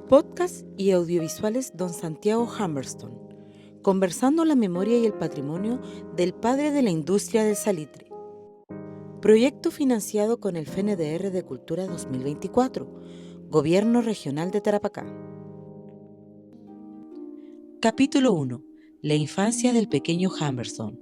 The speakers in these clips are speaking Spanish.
Podcast y audiovisuales Don Santiago Humberstone, conversando la memoria y el patrimonio del padre de la industria del salitre. Proyecto financiado con el FNDR de Cultura 2024, Gobierno Regional de Tarapacá. Capítulo 1. La infancia del pequeño Humberstone.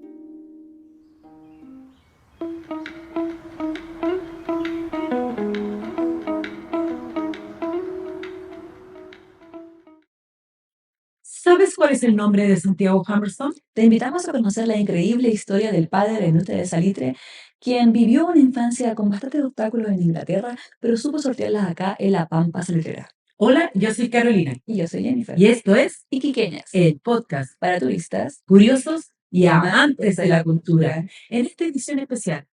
¿Sabes cuál es el nombre de Santiago Humberstone? Te invitamos a conocer la increíble historia del padre de la industria del salitre, quien vivió una infancia con bastantes obstáculos en Inglaterra, pero supo sortearlas acá en la Pampa Salitrera. Hola, yo soy Carolina Y yo soy Jennifer. y esto es Iquiqueñas, el podcast para turistas Curiosos y Amantes de la Cultura. En esta edición especial,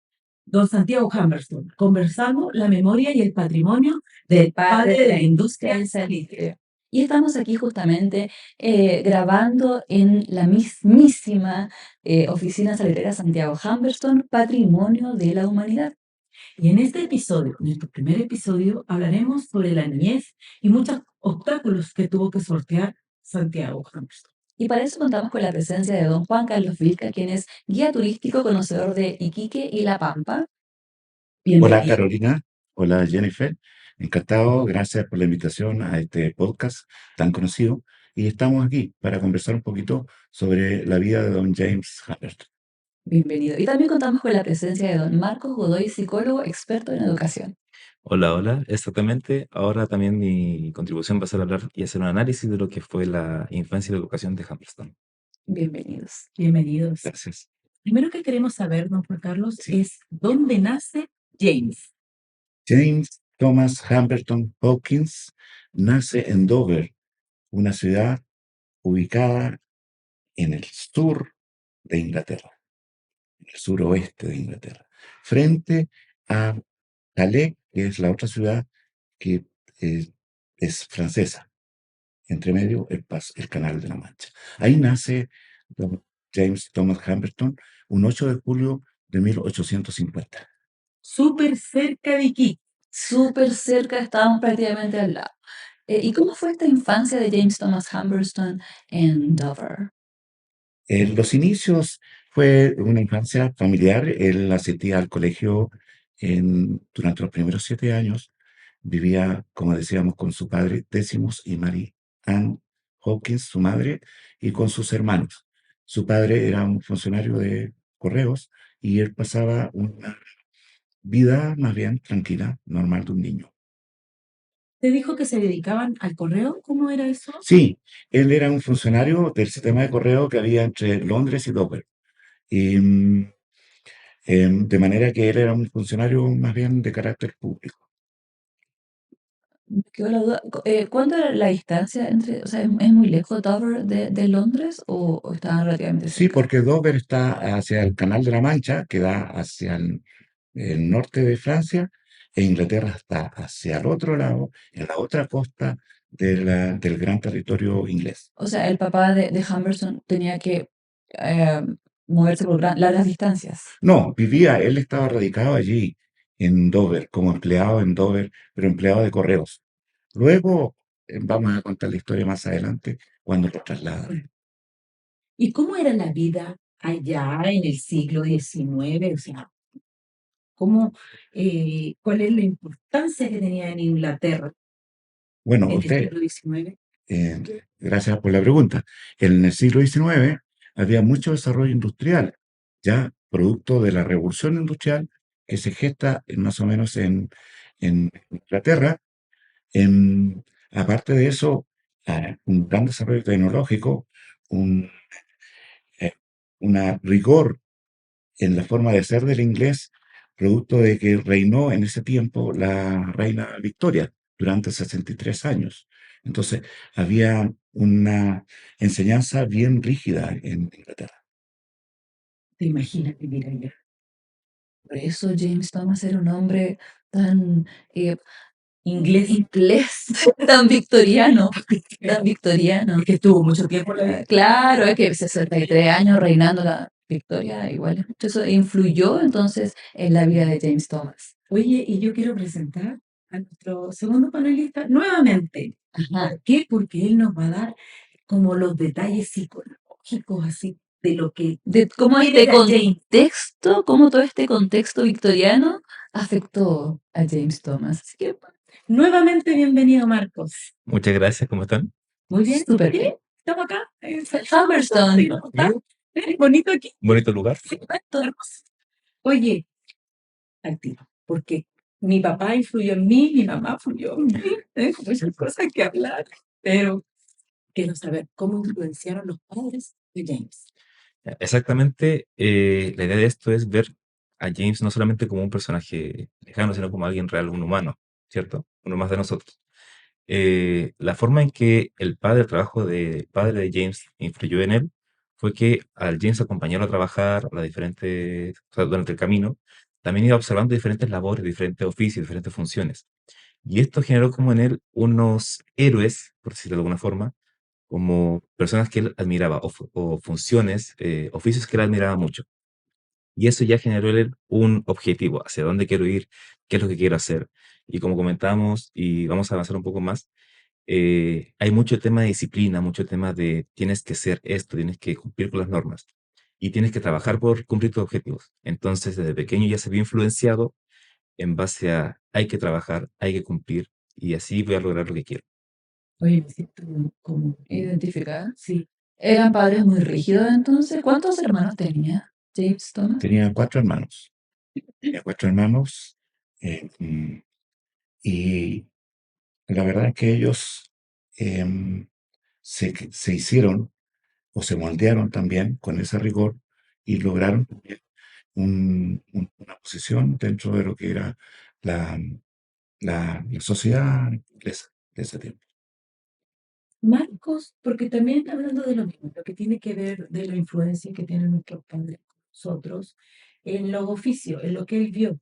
Don Santiago Humberstone, conversando la memoria y el patrimonio del padre de la industria del salitre. Y estamos aquí justamente grabando en la mismísima oficina salitrera Santiago Humberstone, Patrimonio de la Humanidad. Y en este episodio, nuestro primer episodio, hablaremos sobre la niñez y muchos obstáculos que tuvo que sortear Santiago Humberstone. Y para eso contamos con la presencia de don Juan Carlos Vilca, quien es guía turístico, conocedor de Iquique y La Pampa. Hola Bienvenido. Carolina, hola Jennifer, encantado, gracias por la invitación a este podcast tan conocido y estamos aquí para conversar un poquito sobre la vida de don James Humberstone. Bienvenido. Y también contamos con la presencia de don Marcos Godoy, psicólogo experto en educación. Hola, hola, exactamente. Ahora también mi contribución va a ser hablar y hacer un análisis de lo que fue la infancia y la educación de Humberstone. Bienvenidos. Bienvenidos. Gracias. Primero que queremos saber, don Juan Carlos, Sí. es dónde nace James. James Thomas Humberstone Hawkins nace en Dover, una ciudad ubicada en el sur de Inglaterra, en el suroeste de Inglaterra, frente a Calais, que es la otra ciudad que es francesa. Entre medio el Canal de la Mancha. Ahí nace don James Thomas Humberstone un 8 de julio de 1850. Súper cerca de aquí. Súper cerca, estábamos prácticamente al lado. ¿Y cómo fue esta infancia de James Thomas Humberstone en Dover? En los inicios fue una infancia familiar. Él asistía al colegio durante los primeros 7 años. Vivía, como decíamos, con su padre Décimos y Mary Ann Hawkins, su madre, y con sus hermanos. Su padre era un funcionario de correos y él pasaba una vida más bien tranquila, normal de un niño. ¿Te dijo que se dedicaban al correo? ¿Cómo era eso? Sí, él era un funcionario del sistema de correo que había entre Londres y Dover. Y, de manera que él era un funcionario más bien de carácter público. Me quedó la duda. ¿Cuánto era la distancia entre, o sea, es muy lejos Dover de Londres o estaban relativamente Sí, cerca? porque Dover está hacia el Canal de la Mancha, que da hacia el norte de Francia, e Inglaterra está hacia el otro lado, en la otra costa del gran territorio inglés. O sea, el papá de Humberstone tenía que eh, moverse por largas distancias. No, él estaba radicado allí, en Dover, como empleado en Dover, pero empleado de correos. Luego, vamos a contar la historia más adelante, cuando lo trasladan. ¿Y cómo era la vida allá en el siglo XIX? O sea, ¿cuál es la importancia que tenía en Inglaterra Bueno, en el usted, siglo XIX? gracias por la pregunta. En el siglo XIX había mucho desarrollo industrial, ya producto de la revolución industrial que se gesta más o menos en Inglaterra. Aparte de eso, un gran desarrollo tecnológico, un una rigor en la forma de ser del inglés, producto de que reinó en ese tiempo la reina Victoria durante 63 años. Entonces, había una enseñanza bien rígida en Inglaterra. ¿Te imaginas vivir allá? Por eso James Thomas era un hombre tan Inglés, inglés, tan victoriano, tan victoriano. es que estuvo mucho tiempo en la vida. Claro, es que 63 años reinando la Victoria, igual es mucho. Eso influyó entonces en la vida de James Thomas. Oye, y yo quiero presentar a nuestro segundo panelista nuevamente. Ajá. ¿Por qué? Porque él nos va a dar como los detalles psicológicos, así, de lo que De cómo cómo todo este contexto victoriano afectó a James Thomas. Así que, Nuevamente, bienvenido, Marcos. Muchas gracias, ¿cómo están? Muy bien. súper ¿Sí? bien. Estamos acá en Humberstone. ¿Está? Bonito aquí. Bonito lugar. Sí, bonito, hermoso. Oye, al tiro, porque mi papá influyó en mí, mi mamá influyó en mí, muchas cosas que hablar, pero quiero saber cómo influenciaron los padres de James. Exactamente, la idea de esto es ver a James no solamente como un personaje lejano, sino como alguien real, un humano, ¿cierto? Uno más de nosotros. La forma en que el trabajo del padre de James influyó en él fue que al James acompañarlo a trabajar a las diferentes, o sea, durante el camino, también iba observando diferentes labores, diferentes oficios, diferentes funciones. Y esto generó como en él unos héroes, por decirlo de alguna forma, como personas que él admiraba o funciones, oficios que él admiraba mucho. Y eso ya generó en él un objetivo, hacia dónde quiero ir, qué es lo que quiero hacer. Y como comentamos, y vamos a avanzar un poco más, hay mucho tema de disciplina, mucho tema de tienes que ser esto, tienes que cumplir con las normas y tienes que trabajar por cumplir tus objetivos. Entonces, desde pequeño ya se vio influenciado en base a hay que trabajar, hay que cumplir y así voy a lograr lo que quiero. Oye, me siento como Identificada. sí, ¿Eran padres muy rígidos entonces? ¿Cuántos hermanos tenía James Thomas? Tenía 4 hermanos. Tenía 4 hermanos. Y la verdad es que ellos em, se hicieron o se moldearon también con ese rigor y lograron también una posición dentro de lo que era la, la sociedad inglesa de ese tiempo. Marcos, porque también hablando de lo mismo, lo que tiene que ver de la influencia que tienen nuestros padres con nosotros en los oficios, en lo que él vio,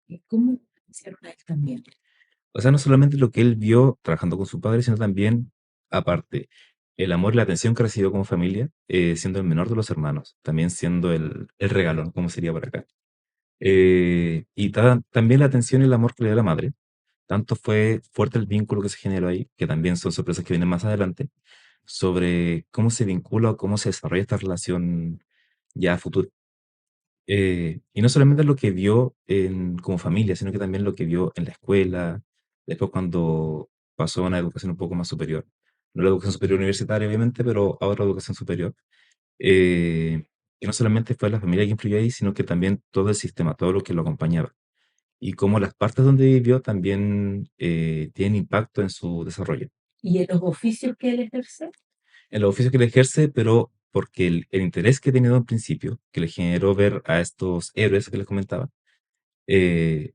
y cómo hicieron a él también. O sea, no solamente lo que él vio trabajando con su padre, sino también, aparte, el amor y la atención que recibió como familia, siendo el menor de los hermanos, también siendo el regalón, como sería por acá. Y también la atención y el amor que le dio la madre. Tanto fue fuerte el vínculo que se generó ahí, que también son sorpresas que vienen más adelante, sobre cómo se vincula o cómo se desarrolla esta relación ya a futuro. Y no solamente lo que vio como familia, sino que también lo que vio en la escuela, después cuando pasó a una educación un poco más superior. No la educación superior universitaria, obviamente, pero ahora educación superior. Que no solamente fue la familia que influyó ahí, sino que también todo el sistema, todo lo que lo acompañaba. Y cómo las partes donde vivió también tienen impacto en su desarrollo. Y en los oficios que él ejerce, En los oficios que le ejerce, pero porque el interés que tenía en un principio, que le generó ver a estos héroes que les comentaba, eh,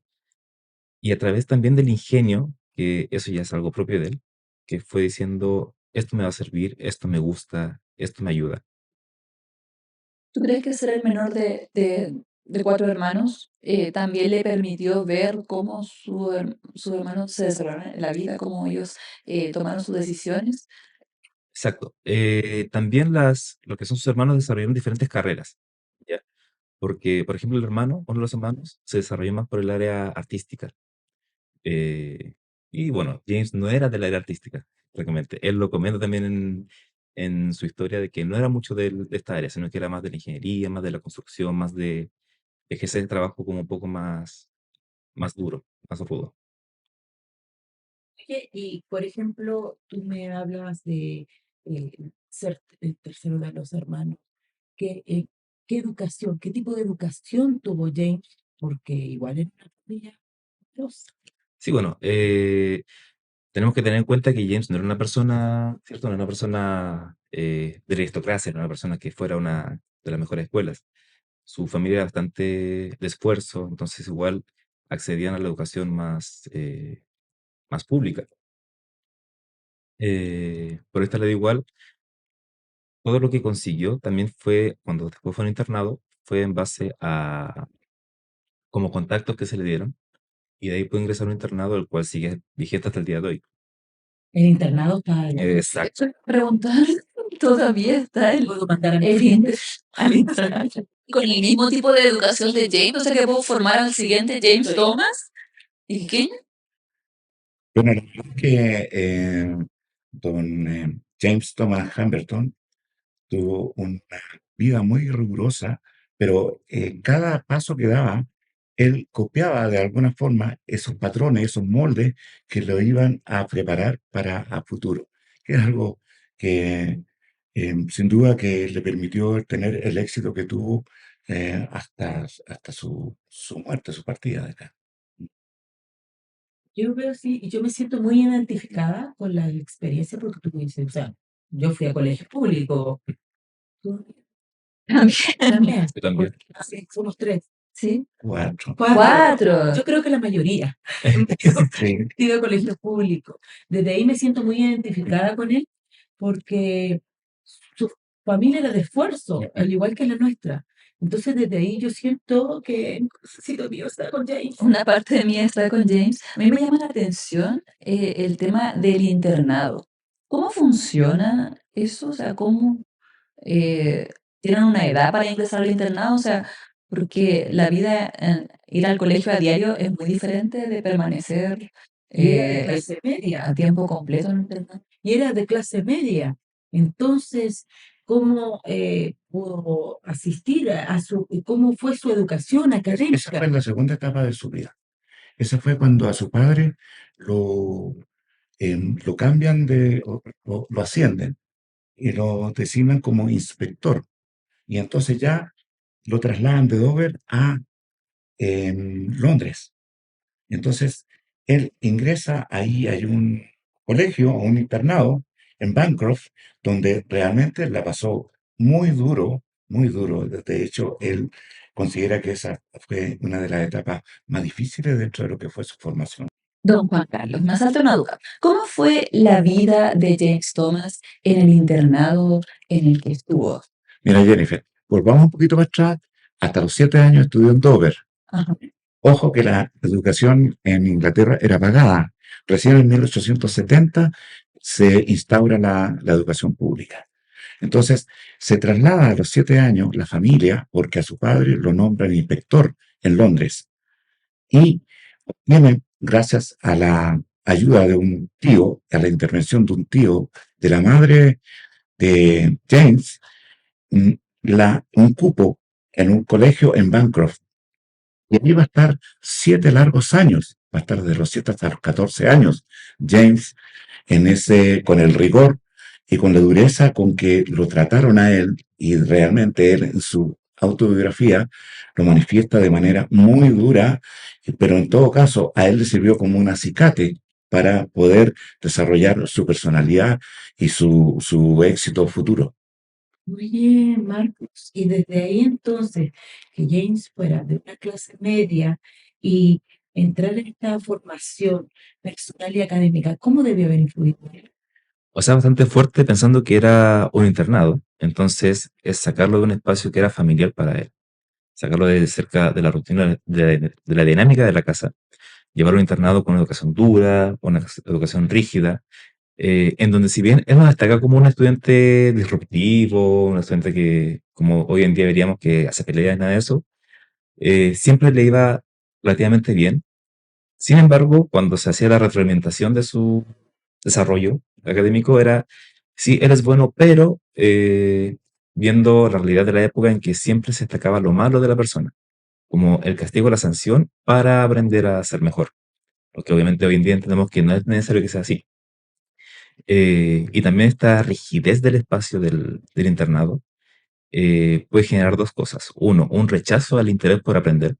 y a través también del ingenio, que eso ya es algo propio de él, que fue diciendo, esto me va a servir, esto me gusta, esto me ayuda. ¿Tú crees que ser el menor de cuatro hermanos también le permitió ver cómo sus hermanos se desarrollaron en la vida, cómo ellos tomaron sus decisiones? Exacto. También lo que son sus hermanos desarrollaron diferentes carreras, ¿ya? Porque, por ejemplo, uno de los hermanos, se desarrolló más por el área artística. eh, y bueno, James no era del área artística, prácticamente. Él lo comenta también en su historia de que no era mucho de esta área, sino que era más de la ingeniería, más de la construcción, más de ejercer el trabajo como un poco más duro, más rudo. oye, y por ejemplo, tú me hablas de eh, ser el tercero de los hermanos. ¿Qué educación, qué tipo de educación tuvo James? Porque igual era una familia numerosa. Sí, bueno, tenemos que tener en cuenta que James no era una persona, ¿cierto? No era una persona de la aristocracia, no era una persona que fuera una de las mejores escuelas. Su familia era bastante de esfuerzo, entonces igual accedían a la educación más pública. Por esta ley igual, todo lo que consiguió también fue, cuando después fue a un internado, fue en base a como contactos que se le dieron, y de ahí pudo ingresar a un internado, el cual sigue vigente hasta el día de hoy. El internado está ahí. Exacto. Preguntar, todavía está Puedo mandar a mi el cliente al internado. Con el mismo tipo de educación de James, o sea que puedo formar al siguiente James Thomas. ¿Y qué? Bueno, la verdad es que don James Thomas Hamilton tuvo una vida muy rigurosa, pero cada paso que daba, él copiaba de alguna forma esos patrones, esos moldes que lo iban a preparar para a futuro, que es algo que sin duda que le permitió tener el éxito que tuvo hasta su muerte, su partida de acá. Yo veo sí, y yo me siento muy identificada con la experiencia porque tú dices, o sea, yo fui a colegio público, tú también, Yo también. porque así somos tres. ¿Sí? Cuatro. Cuatro. Yo creo que la mayoría Sí. ido a colegio público. Desde ahí me siento muy identificada con él porque su familia era de esfuerzo, al igual que la nuestra. Entonces, desde ahí yo siento que necesito Dios estar con James. Una parte de mí está con James. A mí me llama la atención el tema del internado. ¿Cómo funciona eso? O sea, ¿cómo eh, tienen una edad para ingresar al internado? O sea, porque la vida, ir al colegio a diario es muy diferente de permanecer Y era de clase media. a tiempo completo en un internado. Y era de clase media. Entonces, ¿cómo pudo asistir a su, cómo fue su educación Esa académica? fue en la segunda etapa de su vida. Esa fue cuando a su padre lo cambian lo ascienden y lo designan como inspector. Y entonces ya lo trasladan de Dover a Londres. Entonces, él ingresa, ahí hay un colegio o un internado en Bancroft, donde realmente la pasó muy duro, muy duro. De hecho, él considera que esa fue una de las etapas más difíciles dentro de lo que fue su formación. Don Juan Carlos, me asalta una duda. ¿Cómo fue la vida de James Thomas en el internado en el que estuvo? Mira, Jennifer, volvamos un poquito más atrás. Hasta los 7 años estudió en Dover. Ajá. Ojo que la educación en Inglaterra era pagada. Recién en 1870 se instaura la educación pública. Entonces, se traslada a los 7 años la familia porque a su padre lo nombran inspector en Londres y obtiene, gracias a la ayuda de un tío, a la intervención de un tío de la madre de James, mm, un cupo en un colegio en Bancroft. Y allí va a estar 7 largos años, va a estar de los 7 hasta los 14 años, James, con el rigor y con la dureza con que lo trataron a él, y realmente él en su autobiografía lo manifiesta de manera muy dura, pero en todo caso a él le sirvió como un acicate para poder desarrollar su personalidad y su éxito futuro. Muy bien, Marcos. Y desde ahí entonces, que James fuera de una clase media y entrar en esta formación personal y académica, ¿cómo debió haber influido en él? O sea, bastante fuerte pensando que era un internado. Entonces, es sacarlo de un espacio que era familiar para él. Sacarlo de cerca de la rutina, de la dinámica de la casa. Llevarlo a un internado con una educación dura, una educación rígida, en donde si bien él no destaca como un estudiante disruptivo, un estudiante que, como hoy en día veríamos que hace peleas, nada de eso, siempre le iba relativamente bien. Sin embargo, cuando se hacía la retroalimentación de su desarrollo académico, era, sí, él es bueno, pero viendo la realidad de la época en que siempre se destacaba lo malo de la persona, como el castigo o la sanción para aprender a ser mejor. Porque obviamente hoy en día entendemos que no es necesario que sea así. Y también esta rigidez del espacio del internado puede generar dos cosas. Uno, un rechazo al interés por aprender,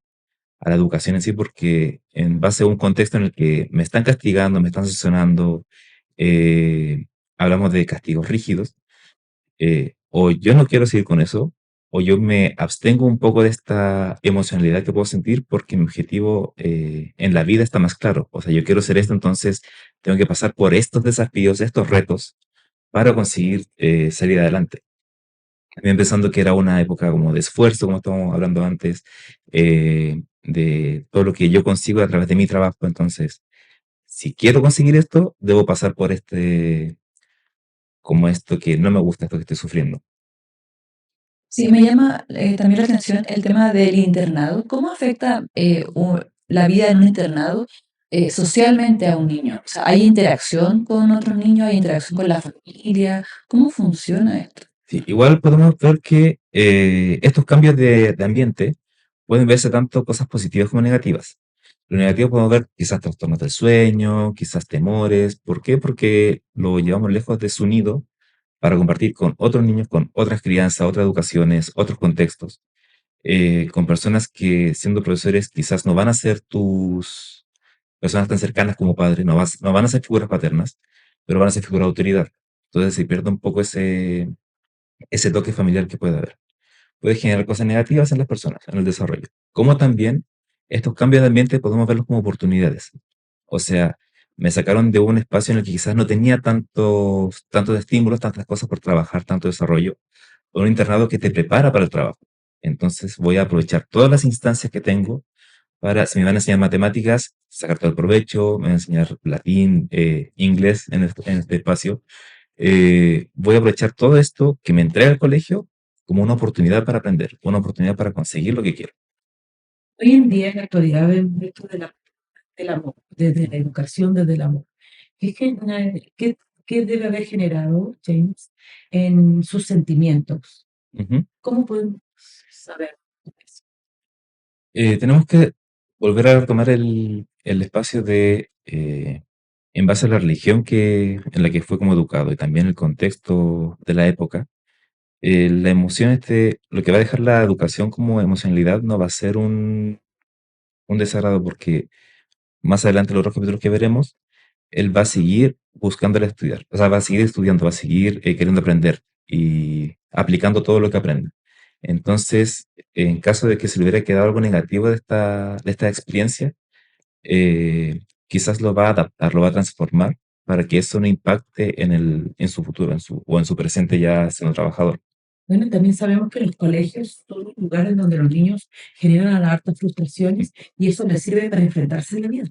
a la educación en sí, porque en base a un contexto en el que me están castigando, me están sancionando, eh, hablamos de castigos rígidos, o yo no quiero seguir con eso, o yo me abstengo un poco de esta emocionalidad que puedo sentir porque mi objetivo en la vida está más claro. O sea, yo quiero ser esto, entonces tengo que pasar por estos desafíos, estos retos, para conseguir salir adelante. También pensando que era una época como de esfuerzo, como estábamos hablando antes, de todo lo que yo consigo a través de mi trabajo. Entonces, si quiero conseguir esto, debo pasar por como esto que no me gusta, esto que estoy sufriendo. Sí, me llama también la atención el tema del internado. ¿Cómo afecta la vida en un internado socialmente a un niño? O sea, ¿hay interacción con otros niños? ¿Hay interacción con la familia? ¿Cómo funciona esto? Sí, igual podemos ver que estos cambios de ambiente pueden verse tanto cosas positivas como negativas. Lo negativo podemos ver quizás trastornos del sueño, quizás temores. ¿Por qué? Porque lo llevamos lejos de su nido para compartir con otros niños, con otras crianzas, otras educaciones, otros contextos, con personas que siendo profesores quizás no van a ser tus personas tan cercanas como padres, no van a ser figuras paternas, pero van a ser figuras de autoridad. Entonces se pierde un poco ese toque familiar que puede haber. Puede generar cosas negativas en las personas, en el desarrollo. Como también estos cambios de ambiente podemos verlos como oportunidades. O sea, me sacaron de un espacio en el que quizás no tenía tantos estímulos, tantas cosas por trabajar, tanto desarrollo, a un internado que te prepara para el trabajo. Entonces voy a aprovechar todas las instancias que tengo para, si me van a enseñar matemáticas, sacar todo el provecho, me van a enseñar latín, inglés en este espacio. Voy a aprovechar todo esto que me entrega el colegio como una oportunidad para aprender, una oportunidad para conseguir lo que quiero. Hoy en día, en la actualidad, vemos esto del amor, desde la educación, desde el amor. ¿Qué, qué debe haber generado James en sus sentimientos? Ujú. ¿Cómo podemos saber eso? Tenemos que volver a retomar el espacio en base a la religión en la que fue como educado y también el contexto de la época. La emoción, lo que va a dejar la educación como emocionalidad no va a ser un desagrado porque más adelante en los otros capítulos que veremos, él va a seguir buscándole estudiar, o sea, va a seguir estudiando, va a seguir queriendo aprender y aplicando todo lo que aprende. Entonces, en caso de que se le hubiera quedado algo negativo de esta experiencia, quizás lo va a adaptar, lo va a transformar para que eso no impacte en su futuro, o en su presente ya siendo trabajador. Bueno, también sabemos que los colegios son los lugares donde los niños generan hartas frustraciones y eso les sirve para enfrentarse a la vida.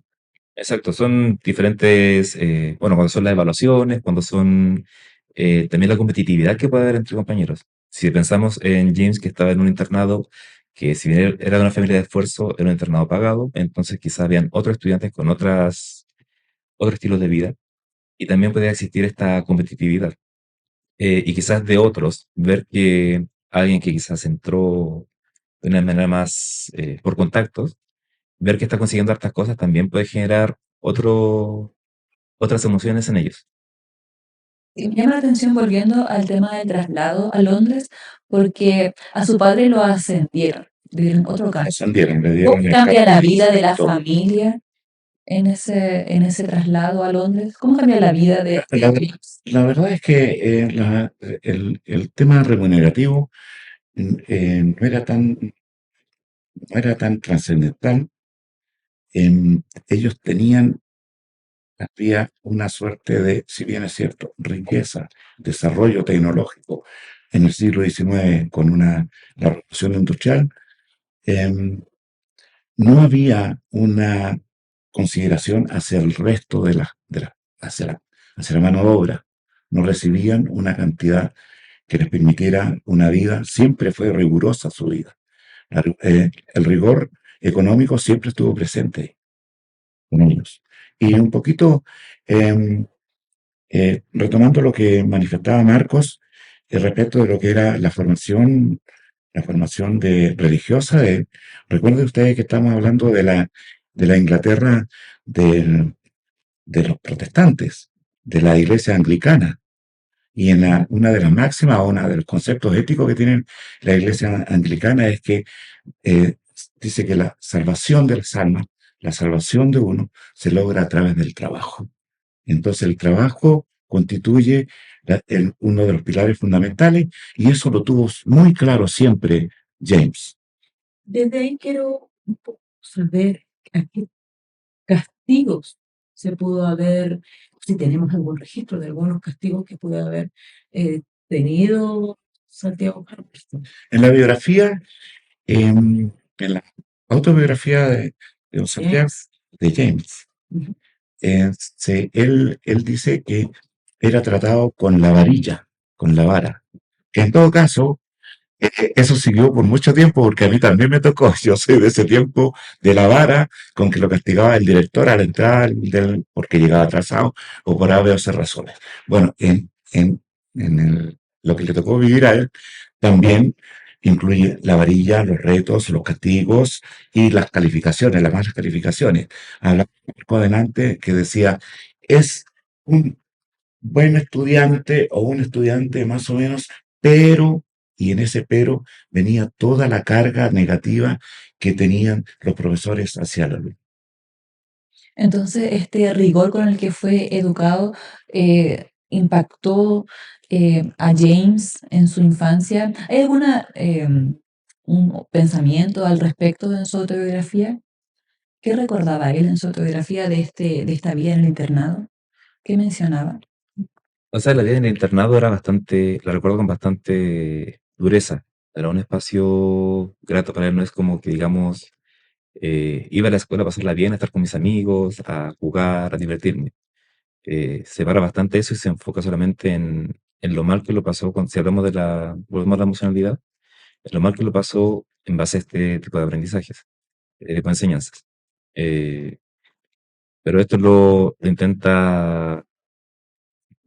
Exacto, son diferentes, bueno, cuando son las evaluaciones, cuando son también la competitividad que puede haber entre compañeros. Si pensamos en James que estaba en un internado, que si bien era de una familia de esfuerzo, era un internado pagado, entonces quizás habían otros estudiantes con otros estilos de vida y también podía existir esta competitividad. Y quizás de otros, ver que alguien que quizás entró de una manera más por contactos, ver que está consiguiendo hartas cosas también puede generar otras emociones en ellos. Y me llama la atención volviendo al tema del traslado a Londres, porque a su padre lo ascendieron, le dieron otro cargo. Ascendieron, le ¿Cómo dieron el cambia la cargo vida de la directo. familia en ese traslado a Londres? ¿Cómo cambia la vida de La, James? la verdad es que el tema remunerativo no era tan trascendental. Ellos había una suerte de, si bien es cierto, riqueza, desarrollo tecnológico en el siglo XIX con la revolución industrial. em, no había una consideración hacia el resto hacia la mano de obra. No recibían una cantidad que les permitiera una vida, siempre fue rigurosa su vida. El rigor económico siempre estuvo presente con ellos. Y un poquito, em, retomando lo que manifestaba Marcos, respecto de lo que era la formación religiosa. Recuerden ustedes que estamos hablando de la Inglaterra del- de los protestantes, de la iglesia anglicana. Y una de las máximas o uno de los conceptos éticos que tiene la iglesia anglicana es que eh, dice que la salvación de las almas, la salvación de uno, se logra a través del trabajo. Entonces el trabajo constituye uno de los pilares fundamentales y eso lo tuvo muy claro siempre James. Desde ahí quiero un poco saber a qué castigos se pudo haber, si tenemos algún registro de algunos castigos que pudo haber tenido Santiago Hamilton. En la biografía, en la autobiografía de don Santiago, James. de James, Ujú. él dice que era tratado con la varilla, con la vara, que en todo caso Eso siguió por mucho tiempo porque a mí también me tocó. Yo soy de ese tiempo de la vara con que lo castigaba el director a la entrada porque llegaba atrasado o por A, B o C razones. Bueno, lo que le tocó vivir a él también incluye la varilla, los retos, los castigos y las calificaciones, las malas calificaciones. Hablaba un poco adelante que decía, es un buen estudiante o un estudiante más o menos, pero, y en ese pero venía toda la carga negativa que tenían los profesores hacia el alumno. Entonces, este rigor con el que fue educado impactó a James en su infancia. ¿Hay alguna un pensamiento al respecto en su autobiografía? ¿Qué recordaba él en su autobiografía de esta vida en el internado? ¿Qué mencionaba? O sea, la vida en el internado era bastante, la recuerdo con bastante dureza. Era un espacio grato para él, no es como que, digamos, iba a la escuela a pasarla bien, a estar con mis amigos, a jugar, a divertirme. Separa bastante eso y se enfoca solamente en lo mal que lo pasó, si hablamos volvemos a la emocionalidad, en lo mal que lo pasó en base a este tipo de aprendizajes, tipo de enseñanzas. Eh, pero esto lo intenta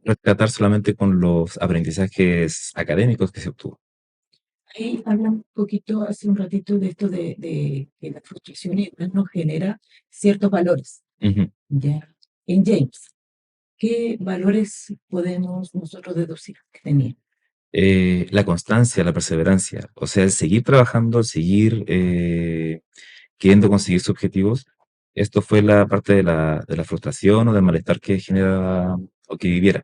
rescatar solamente con los aprendizajes académicos que se obtuvo. Ahí habla un poquito hace un ratito de esto de que la frustración igual nos genera ciertos valores. Ujú. Ya. En James, ¿qué valores podemos nosotros deducir que tenía? La constancia, la perseverancia, o sea, el seguir trabajando, el seguir queriendo conseguir sus objetivos. Esto fue la parte de la frustración o del malestar que genera o que viviera.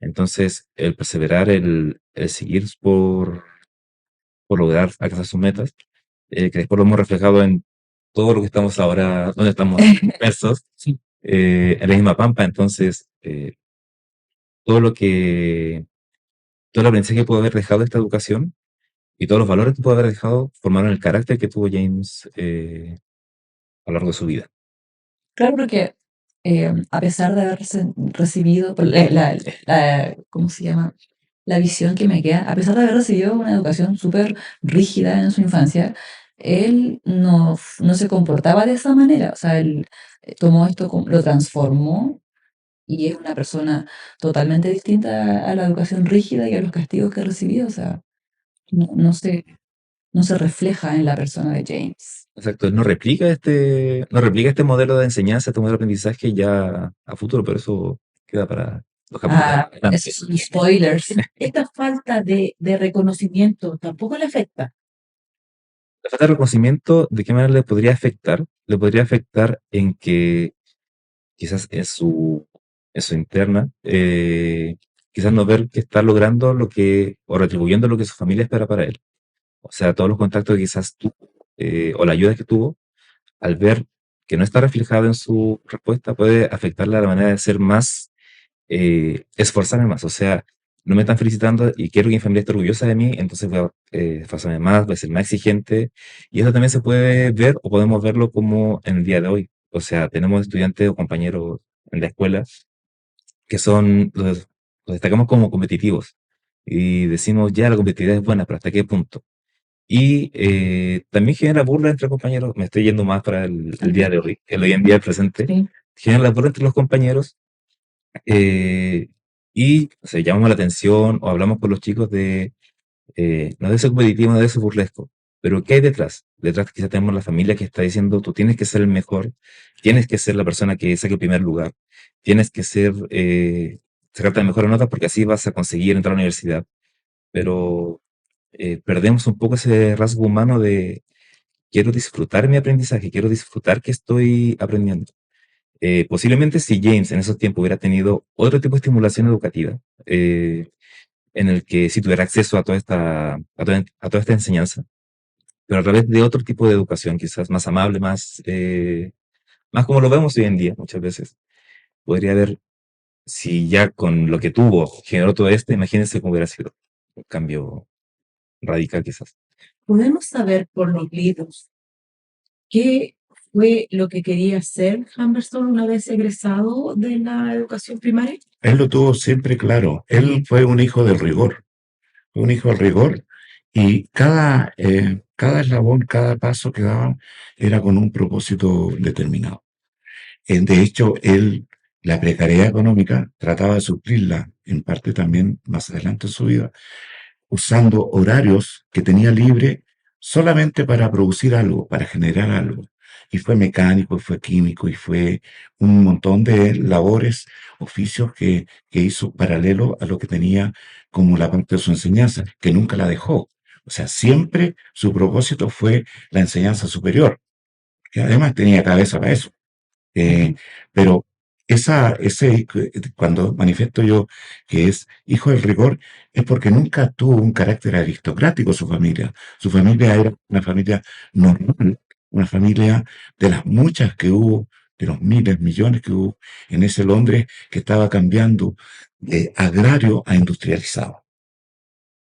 Entonces, el perseverar, el seguir por lograr alcanzar sus metas, que después lo hemos reflejado en todo lo que estamos ahora, donde estamos inmersos, Sí. en la misma pampa. Entonces, todo lo que, todo el aprendizaje que pudo haber dejado esta educación y todos los valores que pudo haber dejado formaron el carácter que tuvo James a lo largo de su vida. Claro, porque a pesar de haber recibido, ¿cómo se llama? La visión que me queda, a pesar de haber recibido una educación súper rígida en su infancia, él no se comportaba de esa manera. O sea, él tomó esto, lo transformó y es una persona totalmente distinta a la educación rígida y a los castigos que recibió. O sea, no, no se refleja en la persona de James. Exacto, él no replica este modelo de enseñanza, este modelo de aprendizaje ya a futuro, pero eso queda para los capítulos adelante. Esos son spoilers. Esta falta de reconocimiento tampoco le afecta. La falta de reconocimiento, ¿de qué manera le podría afectar? Le podría afectar en que quizás en su interna, quizás no ver que está logrando o retribuyendo lo que su familia espera para él. O sea, todos los contactos que quizás tuvo, o la ayuda que tuvo, al ver que no está reflejado en su respuesta, puede afectarle a la manera de ser más, esforzarme más. O sea, no me están felicitando y quiero que mi familia esté orgullosa de mí, entonces voy a esforzarme más, voy a ser más exigente. Y eso también se puede ver o podemos verlo como en el día de hoy. O sea, tenemos estudiantes o compañeros en la escuela que los destacamos como competitivos y decimos, ya, la competitividad es buena, pero ¿hasta qué punto? Y también genera burla entre compañeros, me estoy yendo más para el día de hoy, el hoy en día, el presente, Sí. genera la burla entre los compañeros, eh, y o sea, llamamos la atención o hablamos con los chicos de, no de ser competitivo, no de ser burlesco, pero ¿qué hay detrás? Detrás quizás tenemos la familia que está diciendo, tú tienes que ser el mejor, tienes que ser la persona que saque el primer lugar, tienes que sacarte la mejor nota porque así vas a conseguir entrar a la universidad, pero perdemos un poco ese rasgo humano de quiero disfrutar mi aprendizaje, quiero disfrutar que estoy aprendiendo. Posiblemente si James en esos tiempos hubiera tenido otro tipo de estimulación educativa, en el que sí tuviera acceso a toda esta enseñanza, pero a través de otro tipo de educación, quizás más amable, más como lo vemos hoy en día muchas veces, podría haber, si ya con lo que tuvo generó todo esto, imagínense cómo hubiera sido un cambio radical quizás. Podemos saber por los libros qué fue lo que quería hacer Humberstone una vez egresado de la educación primaria. Él lo tuvo siempre claro. Él fue un hijo del rigor. Fue un hijo del rigor Y cada eslabón, cada paso que daban era con un propósito determinado. De hecho, la precariedad económica trataba de suplirla, en parte también más adelante en su vida, usando horarios que tenía libre solamente para producir algo, para generar algo. Y fue mecánico, y fue químico, y fue un montón de labores, oficios que hizo paralelo a lo que tenía como la parte de su enseñanza, que nunca la dejó. O sea, siempre su propósito fue la enseñanza superior, que además tenía cabeza para eso. Eh, pero cuando manifiesto yo que es hijo del rigor, es porque nunca tuvo un carácter aristocrático su familia. Su familia era una familia normal, una familia de las muchas que hubo, de los miles, millones que hubo en ese Londres que estaba cambiando de agrario a industrializado.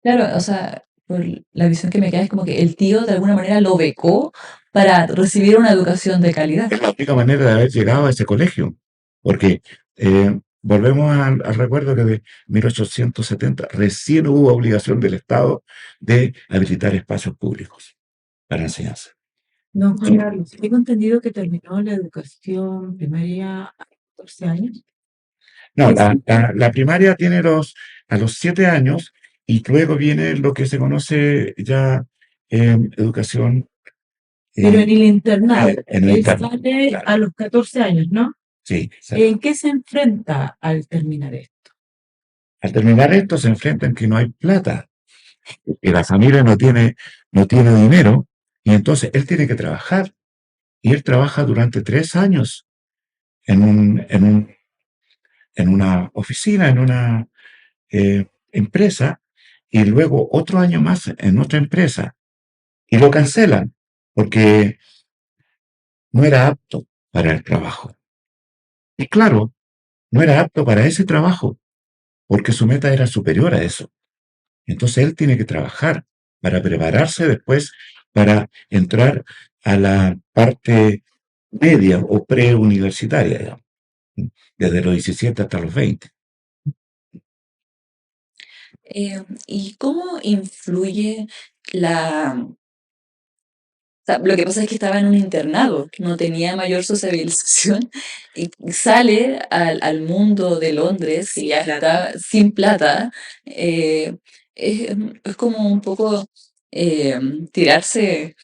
Claro, o sea, por la visión que me queda es como que el tío de alguna manera lo becó para recibir una educación de calidad. Es la única manera de haber llegado a ese colegio, porque volvemos al recuerdo que de 1870 recién hubo obligación del Estado de habilitar espacios públicos para enseñanza. Don Juan Carlos, tengo entendido que terminó la educación primaria a 14 años. No, la primaria tiene a los 7 años y luego viene lo que se conoce ya educación Pero en el internado, en el él internado, sale claro. a los 14 años, ¿no? Sí, ¿En qué se enfrenta al terminar esto? al terminar esto se enfrentan que no hay plata, que la familia no tiene dinero, y entonces él tiene que trabajar, y él trabaja durante 3 años en en una oficina, en una empresa, y luego otro año más en otra empresa, y lo cancelan, porque no era apto para el trabajo. Y claro, no era apto para ese trabajo, porque su meta era superior a eso. Entonces él tiene que trabajar para prepararse después para entrar a la parte media o preuniversitaria, digamos, desde los 17 hasta los 20. ¿Y cómo influye la... O sea, lo que pasa es que estaba en un internado, que no tenía mayor sociabilización y sale al mundo de Londres, que ya está sin plata. eh, es como un poco eh, tirarse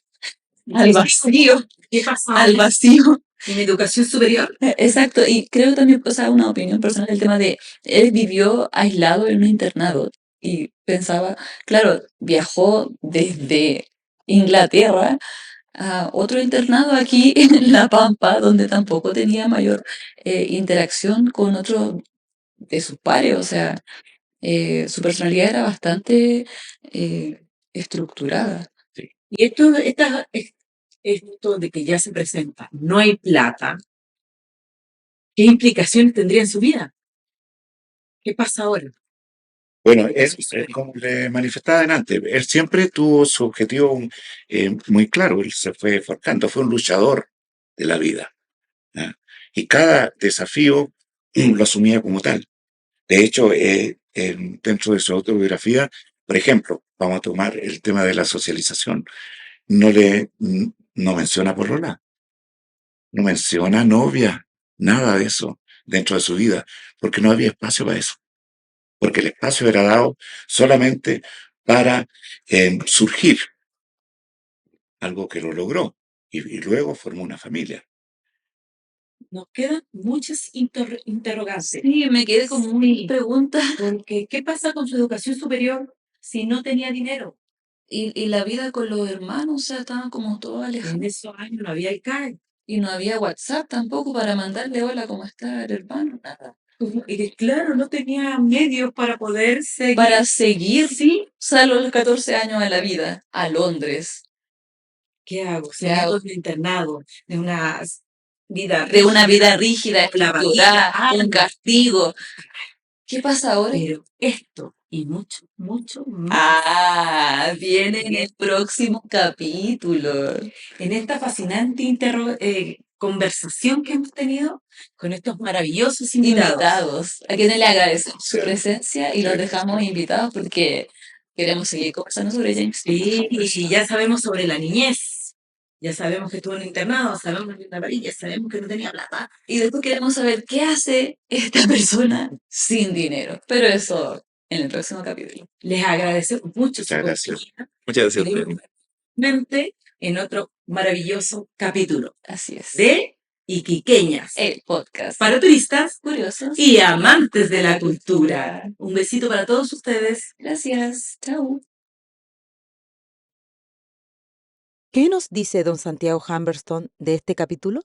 al vacío, ¿Qué pasa al vacío. en educación superior? Exacto, y creo también, o sea, una opinión personal, el tema de él vivió aislado en un internado y pensaba, claro, viajó desde Inglaterra a otro internado aquí en La Pampa, donde tampoco tenía mayor interacción con otros de sus pares, o sea, su personalidad era bastante estructurada. Y esto de que ya se presenta, no hay plata, ¿qué implicaciones tendría en su vida? ¿Qué pasa ahora? Bueno, como le manifestaba adelante, él siempre tuvo su objetivo muy claro, él se fue forjando, fue un luchador de la vida, ¿ya? Y cada desafío lo asumía como tal. De hecho, dentro de su autobiografía, por ejemplo, vamos a tomar el tema de la socialización, no menciona polola, no menciona novia, nada de eso dentro de su vida, porque no había espacio para eso, porque el espacio era dado solamente para surgir, algo que lo logró, y luego formó una familia. Nos quedan muchas interrogantes. Sí, me quedé con muchas preguntas. Porque, ¿qué pasa con su educación superior si no tenía dinero? Y la vida con los hermanos, o sea, estaban como todos En alejados. esos años no había ICAE. Y no había WhatsApp tampoco para mandarle hola, ¿cómo está el hermano? Nada. Y que, claro, no tenía medios para poder seguir. Para seguir, Sí, salvo los 14 años de la vida, a Londres, ¿qué hago? ¿Qué hago? Saliendo del internado, de una vida de una vida rígida, con la estructurada, barriga, con hambre. castigo. ¿Qué pasa ahora? Pero esto y mucho, mucho más Ah, viene en el próximo capítulo. en esta fascinante conversación que hemos tenido con estos maravillosos invitados. Invitados, a quienes le agradecemos su presencia y los dejamos invitados porque Queremos seguir conversando sobre James Sí, Bond. y ya sabemos sobre la niñez. Ya sabemos que estuvo en internado, sabemos que está ya sabemos que no tenía plata. Y después queremos saber qué hace esta persona sin dinero. Pero eso en el próximo capítulo. Les agradecemos mucho su Muchas gracias. compañía. Muchas gracias a Nos ustedes. vemos nuevamente en otro maravilloso capítulo Así es. de Iquiqueñas, El podcast. para turistas Curiosos. y amantes de la cultura. Un besito para todos ustedes. Gracias. Chao. ¿Qué nos dice don Santiago Humberstone de este capítulo?